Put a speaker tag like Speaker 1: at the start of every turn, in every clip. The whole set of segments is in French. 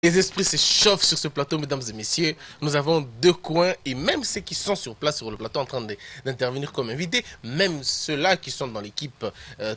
Speaker 1: Les esprits se chauffent sur ce plateau, mesdames et messieurs. Nous avons deux coins et même ceux qui sont sur place sur le plateau en train d'intervenir comme invités, même ceux-là qui sont dans l'équipe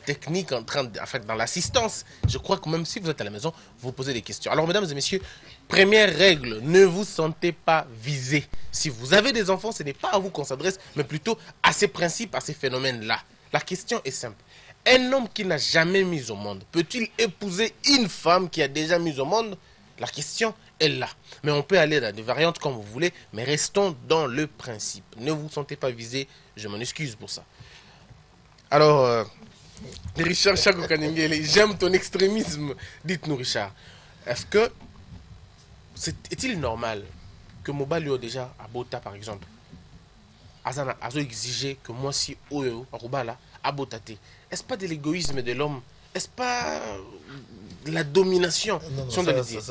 Speaker 1: technique, en fait, dans l'assistance. Je crois que même si vous êtes à la maison, vous posez des questions. Alors, mesdames et messieurs, première règle, ne vous sentez pas visés. Si vous avez des enfants, ce n'est pas à vous qu'on s'adresse, mais plutôt à ces principes, à ces phénomènes-là. La question est simple. Un homme qui n'a jamais mis au monde, peut-il épouser une femme qui a déjà mis au monde? La question est là. Mais on peut aller dans des variantes comme vous voulez, mais restons dans le principe. Ne vous sentez pas visé, je m'en excuse pour ça. Alors, Richard Chago Kanengele, j'aime ton extrémisme. Dites-nous, Richard, est-il normal que Mobali déjà à Bota, par exemple, a exigé que moi si Oyo, Arubala, à Botate? Est-ce pas de l'égoïsme de l'homme? Est-ce pas la domination?
Speaker 2: Non, ça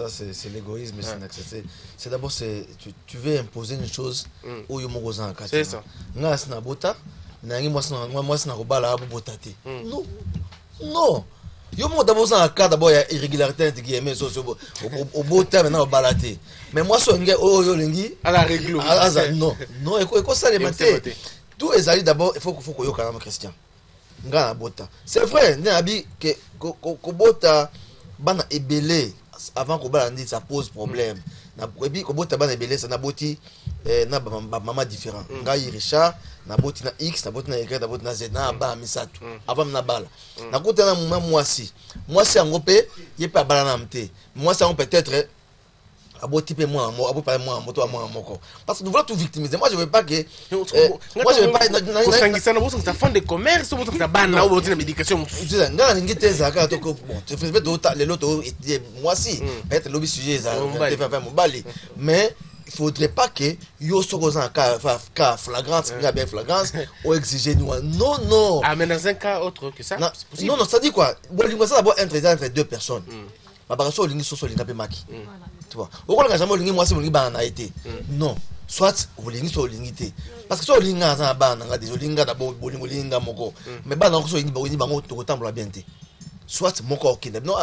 Speaker 2: c'est l'égoïsme, c'est d'abord, tu veux imposer une chose au Yomogozan.
Speaker 1: C'est ça.
Speaker 2: Moi, non. Yomo d'abord un cas d'abord irrégularité qui est mais au beau terme maintenant au balaté. Mais moi so nge o yo lingi
Speaker 1: à la règle.
Speaker 2: Non, et quoi ça les maté. Tout est allé d'abord, il faut que yo quand même Christian. Nga bota. C'est vrai, n'abi que bota bana ebelé avant ko bala ça pose problème. Na ebi ko bota bana ebelé ça na boti na maman différent. Nga Richard na boti na X, na boti na Y, na boti na Z na ba misatu. Avant na bala. Na kota na moi si angopé, yé pas bala na mté. Moi ça on peut-être aboti pe moi moto moi moko parce que nous voulons tout victimiser. Moi je veux pas que moi je veux pas
Speaker 1: sangisana boso ça fond de commerce boso ça bana ou boso na médication
Speaker 2: nga ningi teza ka to ko bon tu fais d'autres les loto moi si être lobby sujet ça faire mon bali mais il faudrait pas que yo sokozan ka flagrance bien flagrance ou exiger nous non
Speaker 1: ah mais dans un cas autre que ça
Speaker 2: c'est possible. Non ça dit quoi bon ça d'abord entre deux personnes babaraso lingi soso linga pe maki tu vois au quand jamais lingi moi c'est lingi bana été non soit lingi so lingi té parce que so linga za bana nga des linga d'abord linga moko mais bana ko so lingi bango to tambola bien té soit moko okinde non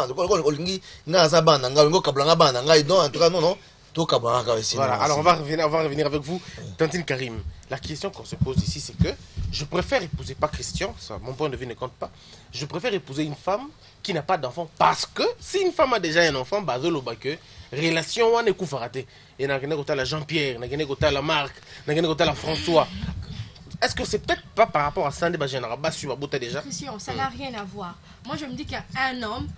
Speaker 2: lingi nga za bana nga lingo kablanga bana nga non en tout cas non
Speaker 1: voilà, alors on va revenir avec vous, Tantine Karim. La question qu'on se pose ici, c'est que je préfère épouser, pas Christian, ça, mon point de vue ne compte pas, je préfère épouser une femme qui n'a pas d'enfant, parce que si une femme a déjà un enfant, bazolo que relation on est raté. Et n'a la Jean-Pierre, n'a la Marc, n'a la François. Est-ce que c'est peut-être pas par rapport à Sandé Bajenaraba sur Babouta déjà?
Speaker 3: Christian, ça n'a rien à voir. Moi je me dis qu'un homme,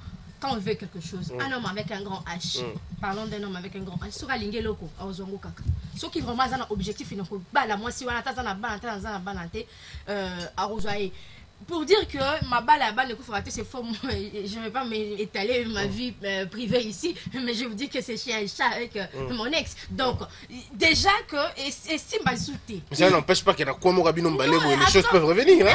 Speaker 3: quand on veut quelque chose, un homme avec un grand H, parlons d'un homme avec un grand H, sera lingé loko, à Ozongo Kaka. Ce qui vraiment a un objectif, il faut pas la moi si on a tant à Rosaï. Pour dire que ma balle à balle, c'est faux. Je ne vais pas m'étaler ma vie privée ici, mais je vous dis que c'est chez un chat avec mon ex. Donc, déjà que, et si m'a sauté.
Speaker 1: Mais ça n'empêche pas qu'il y a quoi, les choses peuvent revenir.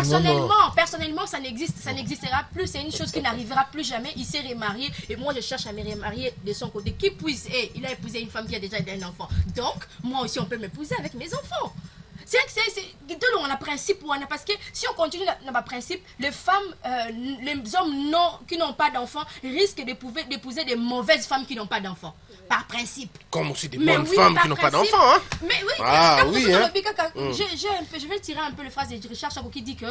Speaker 3: Personnellement, ça n'existera plus. C'est une chose qui n'arrivera plus jamais. Il s'est remarié et moi, je cherche à me remarier de son côté. Qui puisse, il a épousé une femme qui a déjà un enfant. Donc, moi aussi, on peut m'épouser avec mes enfants. C'est que on a principe parce que si on continue dans le principe, les femmes, les hommes qui n'ont pas d'enfants risquent d'épouser des mauvaises femmes qui n'ont pas d'enfants. Par principe.
Speaker 1: Comme aussi des bonnes femmes qui n'ont pas d'enfants. Hein?
Speaker 3: Mais oui, je vais tirer un peu le phrase de Richard Chago qui dit que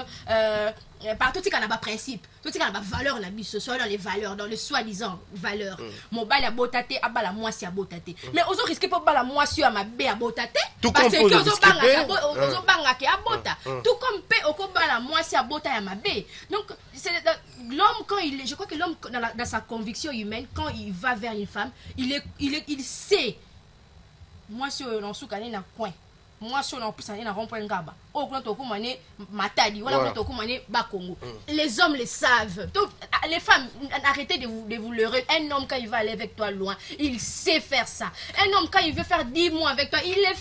Speaker 3: par tout ce qu'on a pas principe, tout ce qu'on a pas valeur, ce soit dans les valeurs, dans les soi-disant valeurs. Mon bal à botate, à bal à moi si à botate. Mais aux autres risquent pas bal à moi si à ma bé à botate.
Speaker 1: Parce que aux autres
Speaker 3: tout comme paix au combat la moi si à bota à ma bé. Donc l'homme quand je crois que l'homme dans sa conviction humaine quand il va vers une femme, il sait. Moi si on sous cané na point. Moi si on plus na rond-point ngaba. Au quand on mané matadi voilà quand on mané bakongo. Les hommes le savent. Donc les femmes arrêtez de vous leurrer. Un homme quand il va aller avec toi loin, il sait faire ça. Un homme quand il veut faire 10 mois avec toi, il le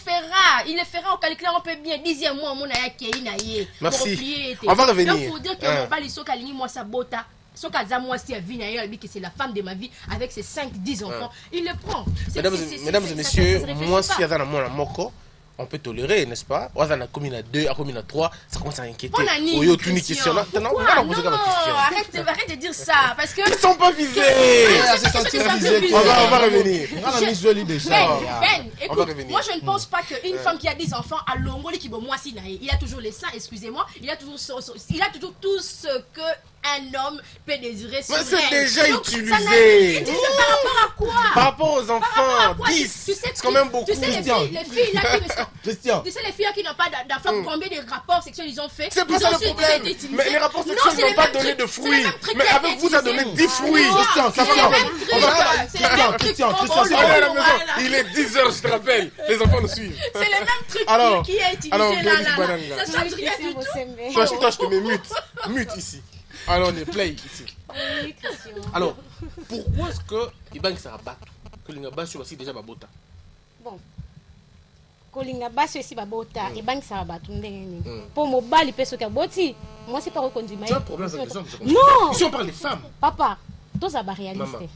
Speaker 3: fera au calcul on peut bien 10e mois mon aya ki na ye.
Speaker 1: Merci. On va revenir.
Speaker 3: Donc pour dire que mon bali so kalingi moi sa bota. Son cas moi si vient ailleurs que c'est la femme de ma vie avec ses 5-10 enfants, il le prend.
Speaker 1: Mesdames et messieurs, moi si y a dans mon moko on peut tolérer, n'est-ce pas? On a commune à 2, à commune à 3, ça commence à inquiéter.
Speaker 3: On a ni
Speaker 1: une question. Non,
Speaker 3: arrête de dire ça, parce que...
Speaker 1: Ils sont pas visés. On va revenir.
Speaker 3: Écoute, moi je ne pense pas qu'une femme qui a des enfants à Longoli qui moi si il a toujours les seins, excusez-moi, il a toujours tout ce que un homme peut désirer.
Speaker 1: Mais c'est déjà utilisé.
Speaker 3: Utilisé par rapport à quoi?
Speaker 1: Par rapport aux enfants, 10. C'est quand même beaucoup.
Speaker 3: Tu sais les filles là
Speaker 2: Christian.
Speaker 3: Tu sais les filles qui n'ont pas d'enfants, combien de rapports sexuels ils ont fait?
Speaker 1: C'est pas ça le problème. Mais les rapports sexuels n'ont pas donné de fruits. Mais avec vous, ça a donné 10 fruits.
Speaker 2: Christian,
Speaker 1: il est 10h, je te rappelle. Les enfants nous suivent.
Speaker 3: C'est le même truc qui est utilisé là. Ça change rien du tout.
Speaker 1: Toi, je te mets mute ici. Alors, on est play ici.
Speaker 3: Oui, Christian.
Speaker 1: Alors, pourquoi est-ce que Ibang Sarabatu, que l'Ingabashu aussi déjà babota?
Speaker 4: Bon. Kolinga baso esi babota Ibang Sarabatu ndenge. Pour mobali peso ka boti, moi c'est pas reconduit.
Speaker 1: Tu as un problème avec les hommes?
Speaker 4: Non.
Speaker 1: Ici on parle des femmes.
Speaker 4: Papa, tous aba réaliste.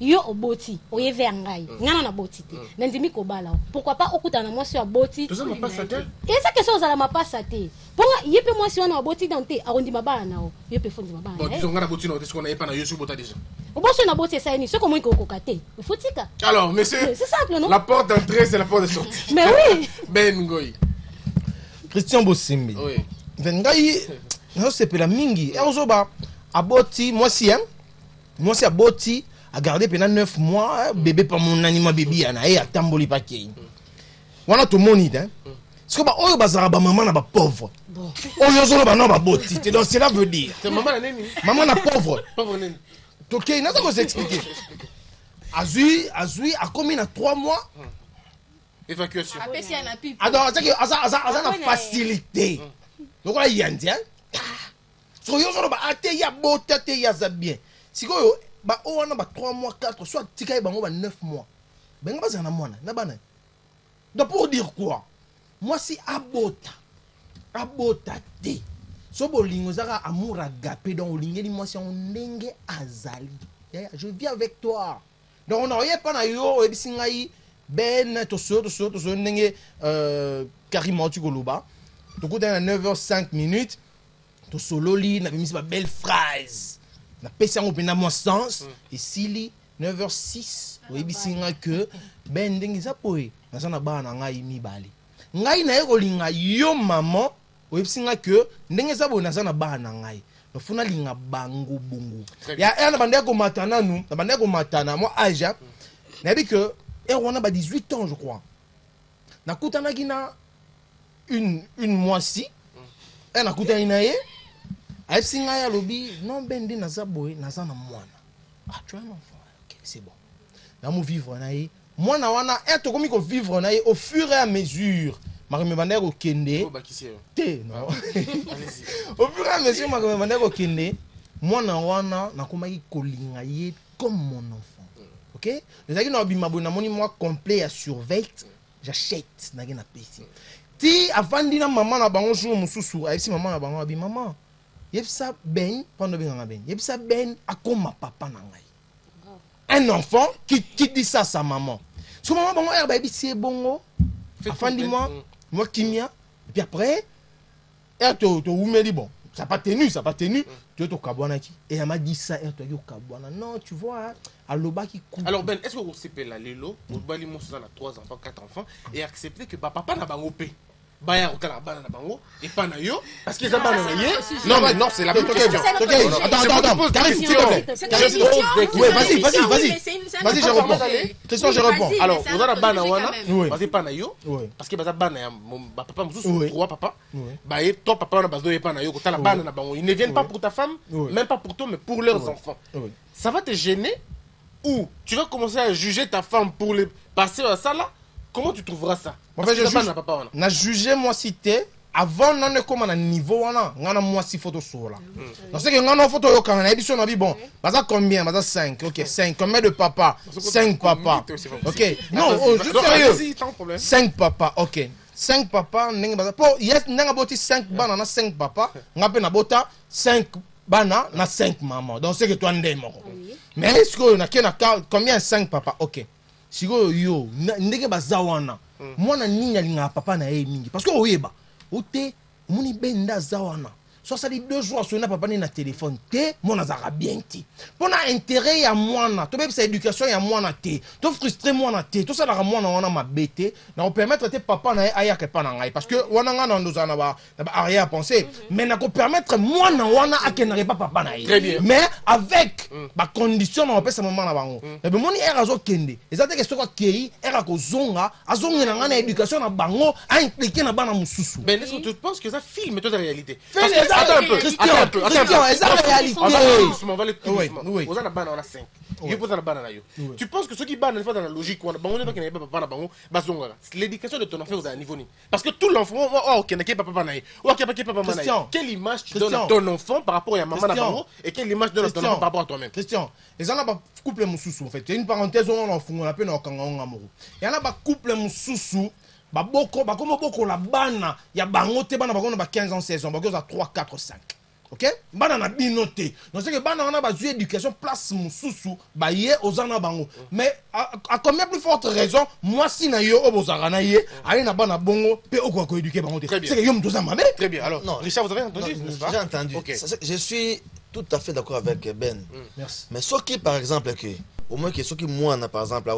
Speaker 4: Yo oboti, oye verangai. Ngana na boti te. Nandimi ko bala. Pourquoi pas okutana moi sur boti?
Speaker 1: Tout ça m'a pas saté.
Speaker 4: Et ça question ça m'a pas saté. Ponga yepe moi si on a boti dante, arondi mabana o. Yepe fondi mabana.
Speaker 1: Bon, disons ngana boti na otesko na yepa na yosu bota déjà.
Speaker 4: Oboso na boti ça ni, ce comment ko kokate. Faut tika.
Speaker 1: Alors, monsieur,
Speaker 4: c'est simple non?
Speaker 1: La porte d'entrée c'est la porte de sortie.
Speaker 4: Mais oui.
Speaker 1: Ben Ngoy.
Speaker 2: Christian Bosimbi.
Speaker 1: Oui.
Speaker 2: Vengai, non c'est pas la mingi. Et ozoba aboti moi si aboti a gardé pendant 9 mois, bébé pas mon anima bébé ana et atamboli pa kei. Wana to monite hein. Parce que ba oyo bazara ba maman na ba pauvre. Oyo zolo ba no ba boti. Donc cela veut dire.
Speaker 1: C'est maman la neni.
Speaker 2: Maman na pauvre.
Speaker 1: Pauvre neni.
Speaker 2: OK, n'a pas vous expliquer. Azui a commis na 3 mois.
Speaker 1: Évacuation.
Speaker 2: Alors, c'est que asa na facilité. Donc là yandi hein. So yo zolo ba ate ya bota te ya za bien. Sikoyo ba o na ba 3 mois 4 soit tika bango ba 9 mois. Benga ba zana mwana na bana. Donc pour dire quoi? Moi si abota te. So bolingo zaka amour agapé donc olingeli moi si on ndenge azali. Je vis avec toi. Donc on n'aurait pas na yo ebisingai ben to so ndenge carrément tu koloba. To ko dans 9h05 to sololi na bimisi ba belle phrase. Na pesa ngo pena mo sens et sili 9h06 oyebisinga que ben ndenge za poe na sana bana ngai mibali ngai na ekolinga yo maman oyebisinga que ndenge za bo na sana bana ngai nofuna linga bango bungu ya na bande ko matana nu na bande ko matana mo âge na bi que wana ba 18 ans je crois na kutana kina une mois-ci na kutana na ye Aïpsinga ya lobi non bende naza boy naza na mwana. Ah tu as un enfant. OK, c'est bon. Na mo vivre na ye. Mwana wana to komi ko vivre na ye au fur et à mesure. Marime bande ko kende. Te non. Allez-y. Au fur et à mesure marime bande ko kende. Mwana wana na komaki kolinga ye comme mon enfant. OK? Les aki na bima bona moni moi complet à surveille. J'achète na na pesi. Ti avandi na maman na bango jour mususu. Aïpsi maman na bango abi maman. Yepsa ben pendant bien ben. Yepsa ben akoma papa na ngai. Un enfant qui dit ça à sa maman. Son maman bon herbe bi c'est bongo. Afandi moi kimia et puis après elle to oumeli bon. Ça pas tenu. Tu to kabwana ki. Et elle m'a dit ça elle to kabwana. Non, tu vois aloba qui coupe.
Speaker 1: Alors Ben, est-ce que vous sepez la lelo, vous bali mo ça 3 enfants, 4 enfants et accepter que papa na bango pe. Baya okala bana na bango et pas na yo parce que ça bana na ye. Non mais non, c'est la même question.
Speaker 2: Attends. Vas-y, je réponds. Question, je réponds.
Speaker 1: Alors, vous avez bana wana, vas-y pas na yo parce que baza bana papa mususu 3 papa. Ba et toi papa na bazo pas na yo kotala bana na bango. Ils ne viennent pas pour ta femme, même pas pour toi mais pour leurs enfants. Ça va te gêner ou tu vas commencer à juger ta femme pour les passer à ça là? Comment tu trouveras ça?
Speaker 2: En fait, je jugé moi cité avant non comme à niveau on a moi si photo sur là. Donc c'est que on a photo yo quand on a édition on a dit bon, baza combien? Baza 5. OK, 5. Combien de papa? 5 papa. OK. Non, juste sérieux. 5 papa. OK. 5 papa ndenge baza po yes ndenge boti 5 bana na 5 papa, ngape na bota 5 bana na 5 maman. Donc c'est que toi ndemo. Mais est-ce que on a combien 5 papa? OK. Siko yo ndenge baza wana
Speaker 5: mwana nini alingaka papa na ye mingi parce que oyeba ote omoni benda aza wana so asali 2 jours asoyi na papa ne na telefone te mwana azalaka bien te mpo na intérêt ya mwana tobebisa éducation ya mwana te tofrustre mwana te tosalaka mwana wana mabe te na kopermettre te papa na ye ayaka epa na ngai parce que wana ngai na ndozala na ba arrière pensée mais na kopermettre mwana wana akendaka epa papa na ye mais avec bacondition na kopesa mama na bango ebe moni ere azokende eza teke soki akei ere akozonga azongela ngai na éducation na bango aimplike na bana mosusu.
Speaker 1: Mais est-ce que tu penses que ça filme toute la réalité?
Speaker 5: Attends un peu, Christian, c'est la réalité.
Speaker 1: On va aller doucement. On a la banane, on a 5. Il pose la banane. Tu penses que ceux qui banent, dans la logique, on a pas l'éducation de ton enfant est à un niveau. Parce que tout l'enfant, ok, n'a pas papa naï. Ok, papa naï. Quelle image tu donnes à ton enfant par rapport à maman d'abord et quelle image tu donnes à ton enfant par rapport à toi-même?
Speaker 5: Christian, les gens n'ont couple moussou en fait. C'est une parenthèse, on a appelé nos kangons amoureux. Il y en a pas couple moussou. Boko la bana ya bango te bana bako na 15 ans 16 ans bako za 3 4 5 OK bana na binoté donc c'est que bana on a besoin d'éducation place mususu ba ye ozana bango mais à combien plus forte raison moi si na yo obozara na ye ali na bana bongo pe okwa ko éduquer bango te c'est que yo mtoza mamé.
Speaker 1: Très bien. Alors non, Richard, vous avez entendu?
Speaker 2: J'ai entendu. Okay. Je suis tout à fait d'accord avec Ben.
Speaker 5: Merci.
Speaker 2: Mais ce qui par exemple que au moins que ceux qui moi par exemple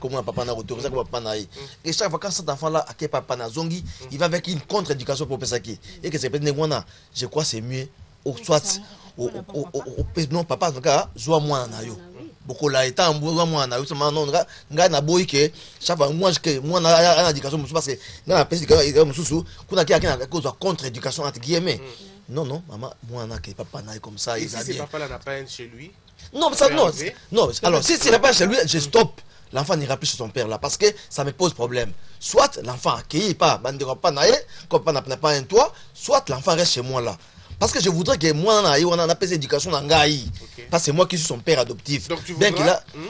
Speaker 2: comment papa n'a autorisé comme papa n'a et chaque fois quand cet enfant là à papa n'a zongi il va avec une contre-éducation pour penser qui et que c'est peut-être moi je crois c'est mieux ou soit non papa en tout cas joie moi na yo beaucoup là étant moi na yo seulement non nga na boy que chaque fois moi na éducation parce que na pense que mususu kuna qui a cause de contre-éducation entre guillemets non maman moi na que papa n'a comme ça
Speaker 1: il a bien papa là n'a pas un chez lui.
Speaker 2: Non, mais ça, non. Alors, si c'est pas chez lui, je stoppe. L'enfant n'ira plus chez son père là parce que ça me pose problème. Soit l'enfant accueilli pas, comme papa n'a pas un toit, soit l'enfant reste chez moi là. Parce que je voudrais que moi, on a pas d'éducation dans Gaï. Parce que c'est moi qui suis son père adoptif.
Speaker 1: Donc, tu
Speaker 2: voudrais...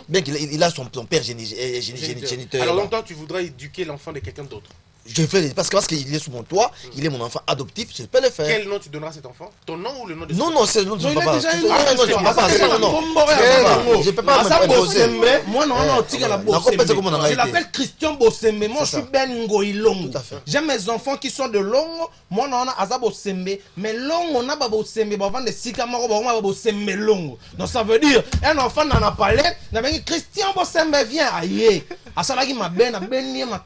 Speaker 2: Bien qu'il a son père géniteur.
Speaker 1: Alors, longtemps, tu voudrais éduquer l'enfant de quelqu'un d'autre?
Speaker 2: Je fais parce qu'il est sous mon toit, il est mon enfant adoptif, je peux le faire.
Speaker 1: Quel nom tu donneras à cet enfant? Ton nom ou le nom de son
Speaker 2: papa? Non, c'est le nom de son papa.
Speaker 5: Je peux pas m'imposer. Moi, non, je l'appelle Christian Bossembe. Moi, je suis Ben Ngoilongo. J'aime mes enfants qui sont de Longo. Moi, non, on a Aza Bossembe. Mais Longo, on a Bossembe. On a des Sikamaro, on a Bossembe Longo. Donc, ça veut dire, un enfant n'en a pas l'air. Christian Bossembe vient ailleurs. Asalagi ma ben, ma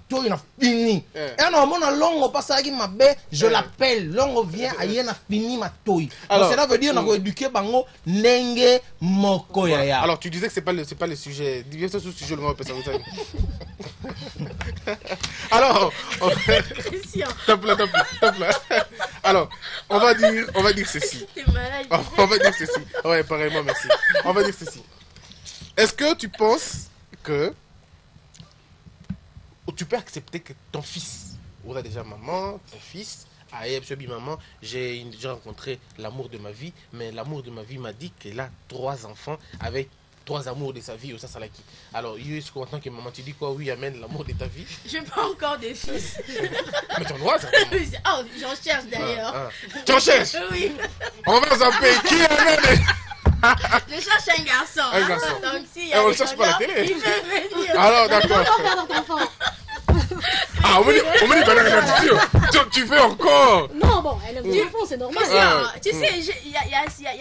Speaker 5: toy, na fini. Et non, mon longo passe à ma bé, je l'appelle. Longo vient à yena fini ma toy. Alors, cela veut dire qu'on a éduqué bango nenge moko ya.
Speaker 1: Alors, tu disais que c'est pas le sujet. Dis-moi sur ce sujet, le mot peut s'arrêter. Alors, top là. Alors, on va dire ceci. On va dire ceci. Ouais, pareillement, merci. On va dire ceci. Est-ce que tu penses que tu peux accepter que ton fils, on a déjà maman, ton fils, maman, j'ai rencontré l'amour de ma vie, mais l'amour de ma vie m'a dit qu'elle a 3 enfants avec 3 amours de sa vie au Sasalaki. Alors, en tant que maman, tu dis quoi? Oui, amène l'amour de ta vie.
Speaker 3: Je n'ai pas encore de fils.
Speaker 1: Mais tu en vois ça?
Speaker 3: Oh, j'en cherche d'ailleurs.
Speaker 1: Tu en cherches?
Speaker 3: Oui.
Speaker 1: On va s'appeler qui amène?
Speaker 3: Je cherche un garçon.
Speaker 1: Un garçon.
Speaker 3: Donc, si
Speaker 1: on ne cherche pas la télé.
Speaker 3: Il peut venir.
Speaker 1: Alors, d'accord. Ah, on me dit qu'on a une attitude. Tu fais encore.
Speaker 4: Non, bon, elle aime enfant, c'est normal.
Speaker 3: Tu sais, il y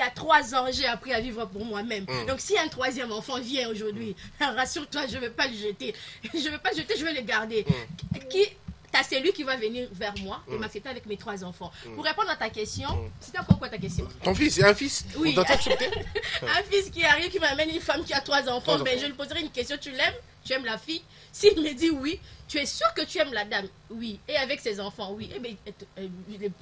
Speaker 3: a 3 ans, j'ai appris à vivre pour moi-même. Donc, si un 3e enfant vient aujourd'hui, rassure-toi, je ne vais pas le jeter. Je ne vais pas le jeter, je vais le garder. C'est lui qui va venir vers moi et m'accepter avec mes 3 enfants. Pour répondre à ta question, c'était encore quoi ta question?
Speaker 1: Ton fils, c'est un fils?
Speaker 3: Oui.
Speaker 1: On doit t'accepter?
Speaker 3: Un fils qui arrive, qui m'amène une femme qui a 3 enfants, ben, je lui poserai une question, tu l'aimes? Tu aimes la fille? S'il me dit oui, tu es sûr que tu aimes la dame? Oui. Et avec ses enfants? Oui. Et bien,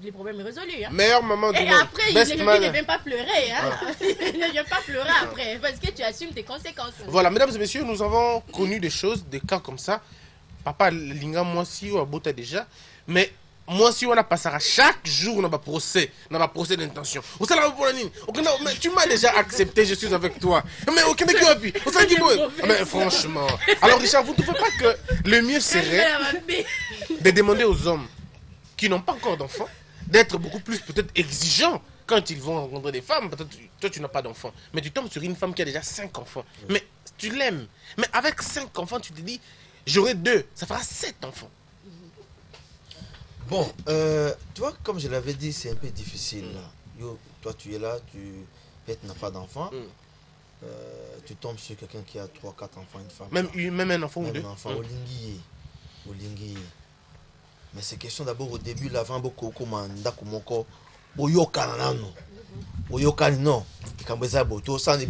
Speaker 3: les problèmes sont résolus. Hein?
Speaker 1: Meilleure maman du monde.
Speaker 3: Et après, il ne vient pas pleurer. Hein? Il ne vient pas pleurer après, parce que tu assumes tes conséquences.
Speaker 1: Voilà, mesdames et messieurs, nous avons connu des choses, des cas comme ça. Papa, Linga, moi si, on a beau déjà. Mais moi si, on a passé chaque jour dans ma procès d'intention. Mais tu m'as déjà accepté, je suis avec toi. Mais aucun qui a pu. Mais franchement. Alors Richard, vous ne trouvez pas que le mieux serait de demander aux hommes qui n'ont pas encore d'enfants d'être beaucoup plus peut-être exigeants quand ils vont rencontrer des femmes? Peut-être toi tu n'as pas d'enfants, mais tu tombes sur une femme qui a déjà 5 enfants. Mais tu l'aimes. Mais avec 5 enfants, tu te dis, J'aurai 2, ça fera 7 enfants.
Speaker 2: Bon, tu vois, comme je l'avais dit, c'est un peu difficile. Là. Yo, toi, tu es là, peut-être n'as pas d'enfant. Tu tombes sur quelqu'un qui a 3, 4 enfants, une femme.
Speaker 1: Même un enfant ou 2.
Speaker 2: Un enfant, Olingi. Mais c'est question d'abord au début, l'avant, beaucoup, comme un dakumoko, Oyoka, non. Oyoka, non. Ça dit,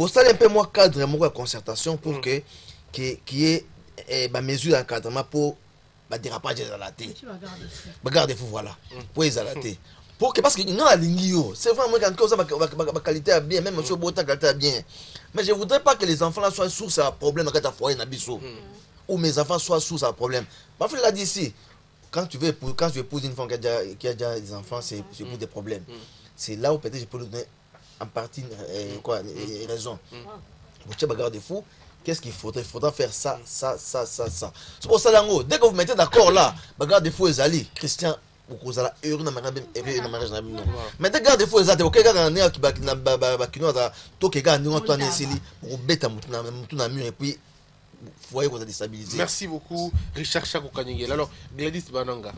Speaker 2: ça un peu moins cadre, moins concertation pour que qu'il y ait ma mesure d'encadrement pour le dérapage de la tête. Regardez-vous, voilà. Pour les alatés. Parce que c'est vraiment ma qualité à bien, même si la qualité à bien. Mais je ne voudrais pas que les enfants là soient source à problème quand tu as foyer ou mes enfants soient source à problème. Parfois, il a dit ici, quand tu veux épouser une femme qui a déjà des enfants, c'est pour des problèmes. C'est là où peut-être je peux lui donner en partie raison. Tu regardes des fous. Qu'est-ce qu'il faudrait? Il faudra faire ça. C'est pour ça, dès que vous mettez d'accord là, regarde des fous, Ezali, Christian, vous allez heureux dans le mariage. Mais dès que des fous, Ezali, ok,
Speaker 1: merci beaucoup, Richard Chako Kanyengel. Alors, Gladys Bananga,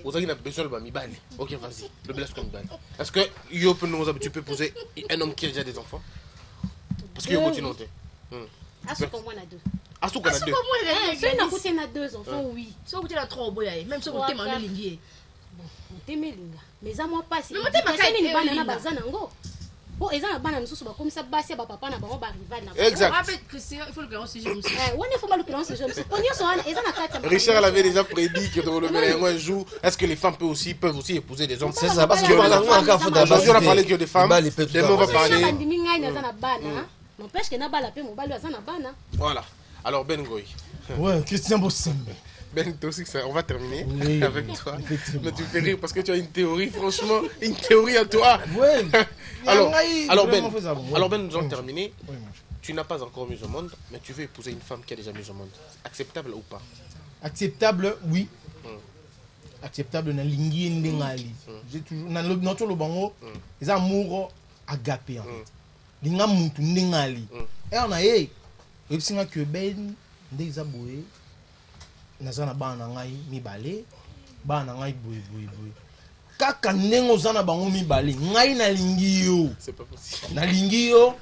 Speaker 1: vous avez besoin de Bamibali. Ok, vas-y, le blesse comme Bamibali. Est-ce que tu peux poser un homme qui a déjà des enfants? Parce qu'il y a continue.
Speaker 4: Asuka moi na 2.
Speaker 1: Asuka na 2.
Speaker 4: Si on a coûté na 2 enfants, oui.
Speaker 3: Si on a 3 boys, même si on a mal lingué.
Speaker 4: Mais ça moi pas si. Mais c'est une banane bazana ngo. Bon, ils ont banane sous comme ça basé ba papa na ba rival na.
Speaker 1: Exact.
Speaker 3: Il faut le grand sujet.
Speaker 4: On ne faut pas le grand sujet. On y sont ils ont
Speaker 1: Richard avait déjà prédit que dans le Bénin un jour, est-ce que les femmes peuvent aussi épouser des hommes?
Speaker 2: C'est ça, parce que aujourd'hui
Speaker 1: on a parlé que des femmes. Demain on va parler. Voilà. Alors Ben Goy.
Speaker 5: Ouais, Christian Bossembe.
Speaker 1: Ben, toi aussi, on va terminer avec toi. Mais tu fais rire parce que tu as une théorie, franchement, une théorie à toi.
Speaker 5: Ouais.
Speaker 1: Alors Ben, nous allons terminer. Tu n'as pas encore mis au monde, mais tu veux épouser une femme qui a déjà mis au monde. Acceptable ou pas?
Speaker 5: Acceptable, oui. Acceptable na lingi ndengali. J'ai toujours na notre le bango, les amours agapé. Linga mutu ndengali. Et on a singa que ben ndeza boye nazana bana ngai mibale bana ngai boye kaka ndengo zana bango mibale ngai na lingi yo.
Speaker 1: C'est pas possible.
Speaker 5: Na lingi yo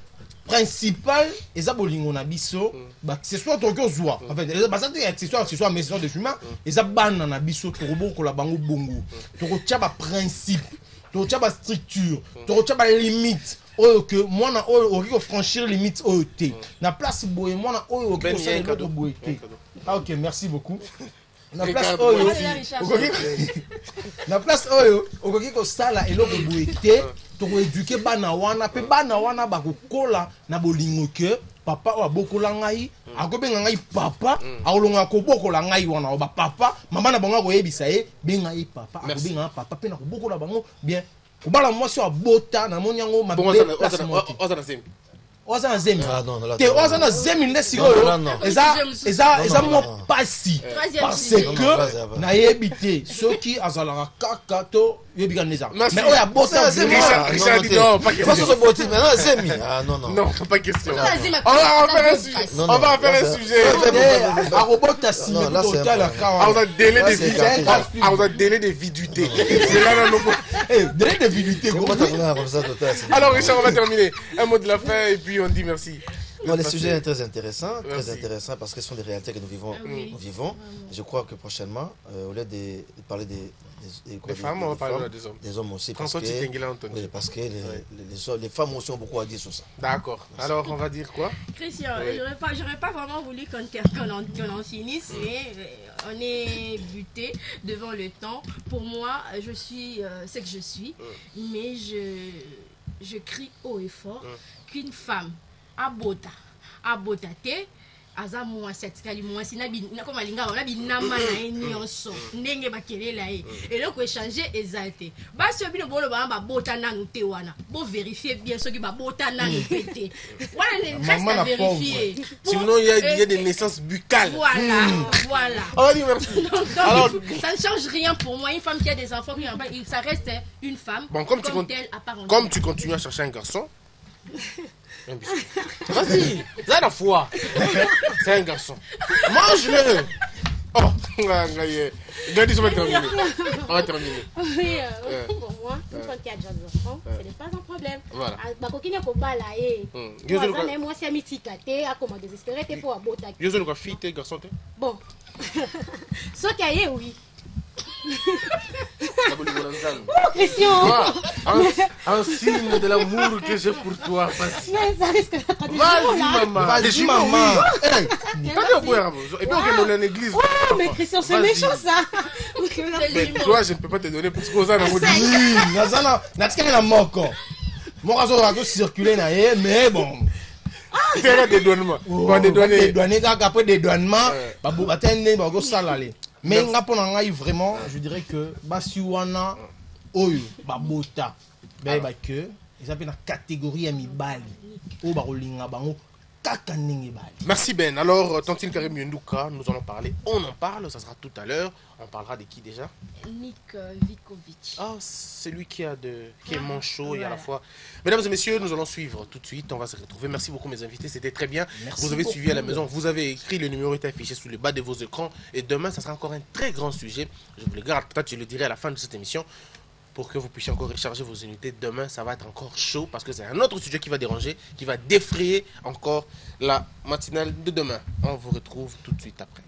Speaker 5: principal eza bolingo na biso ba ce soit tokyo zwa en fait ba ça accessoire maison de chemin eza bana na biso torobo ko la bango bongo toko tia ba principe toko tia ba structure toko tia ba limite oyo que moi na oyo ori franchir limite oyo te na place boye moi na oyo ko ça le boye te. Ah ok, merci beaucoup. Na place oyo na place oyo okoki ko sala eloko boye te toko éduquer bana wana pe bana wana ba ko kola na bolingo ke papa o abokola ngai akobenga ngai papa aolonga ko bokola ngai wana ba papa mama na bango ko yebisa ye benga ye papa akobenga papa pe na ko bokola bango bien. Obala mwasi wa bota na monyango mabbe oza na zemi te oza na zemi nde sikoyo eza mo pasi parce que nayebi te soki azalaka kaka to yebika neza mais oyo abota
Speaker 1: Richard dit non, pas question. Non, pas question. On va faire un sujet.
Speaker 5: arobota si total
Speaker 1: on a délai de viduité. C'est là le
Speaker 5: délai de viduité.
Speaker 1: Alors Richard, on va terminer. Un mot de la fin et puis on dit merci.
Speaker 2: Non, les sujets sont très intéressants parce que ce sont des réalités que nous vivons. Je crois que prochainement, au lieu de parler des
Speaker 1: femmes, on va parler des hommes.
Speaker 2: Des hommes aussi, parce que les femmes aussi ont beaucoup à dire sur ça.
Speaker 1: D'accord. Alors, on va dire quoi?
Speaker 3: Christian, j'aurais pas vraiment voulu qu'on en finisse, mais on est buté devant le temps. Pour moi, je suis ce que je suis, mais je crie haut et fort qu'une femme abota te aza mwasi atikali mwasi na koma linga na binama na ye nyonso ndenge bakelela ye eloko échanger eza te basi obino bolo ba bota nanu te wana bo vérifier bien soki ba bota nanu te wana ne reste à vérifier
Speaker 1: sinon il y a des naissances buccales.
Speaker 3: Voilà.
Speaker 1: Oh, merci.
Speaker 3: Alors ça ne change rien pour moi, une femme qui a des enfants ça reste une femme
Speaker 1: comme tu continues à chercher un garçon Un biscuit. Vas-y, ça la foi. C'est un garçon. Mange-le. Oh, Gadi, on va terminer. On va terminer.
Speaker 4: Oui, pour moi, une fois qu'il y a déjà des enfants, ce n'est pas un problème.
Speaker 1: Voilà.
Speaker 4: Bakokini ya kobala ye. Moi c'est mitika te, akoma désespéré te pour abota.
Speaker 1: Yo zo le fille te garçon te.
Speaker 4: Bon. Soki aye oui. Oh, Christian!
Speaker 1: Un signe de l'amour que j'ai pour toi.
Speaker 4: Mais ça risque d'être
Speaker 1: Vas-y, maman.
Speaker 2: Vas-y, maman.
Speaker 1: Et puis, on est en église.
Speaker 4: Oh, mais Christian, c'est méchant ça!
Speaker 1: Mais toi, je ne peux pas te donner parce que ça n'a pas
Speaker 2: Oui, natikali na moko. Moko azo circuler na ye, mais bon.
Speaker 1: C'est là dédouanement.
Speaker 2: Dédouaner kaka après dédouanement, batende bago salale. Mais nga pona ngai vraiment, je dirais que basi wana oyo babota ba que ils appellent la catégorie ya mibali o ba rolinga bango kaka ndenge bali.
Speaker 1: Merci Ben. Alors Tantine Karim Yendouka, nous allons parler. On en parle, ça sera tout à l'heure. On parlera de qui déjà?
Speaker 3: Nick Vikovic.
Speaker 1: Ah, c'est lui qui est manchot et à la fois. Mesdames et messieurs, nous allons suivre tout de suite. On va se retrouver. Merci beaucoup mes invités, c'était très bien.
Speaker 2: Merci
Speaker 1: vous avez
Speaker 2: beaucoup.
Speaker 1: suivi à la maison. Vous avez écrit, le numéro est affiché sous le bas de vos écrans. Et demain, ça sera encore un très grand sujet. Je vous le garde. Peut-être je le dirai à la fin de cette émission pour que vous puissiez encore recharger vos unités. Demain, ça va être encore chaud parce que c'est un autre sujet qui va déranger, qui va défrayer encore la matinale de demain. On vous retrouve tout de suite après.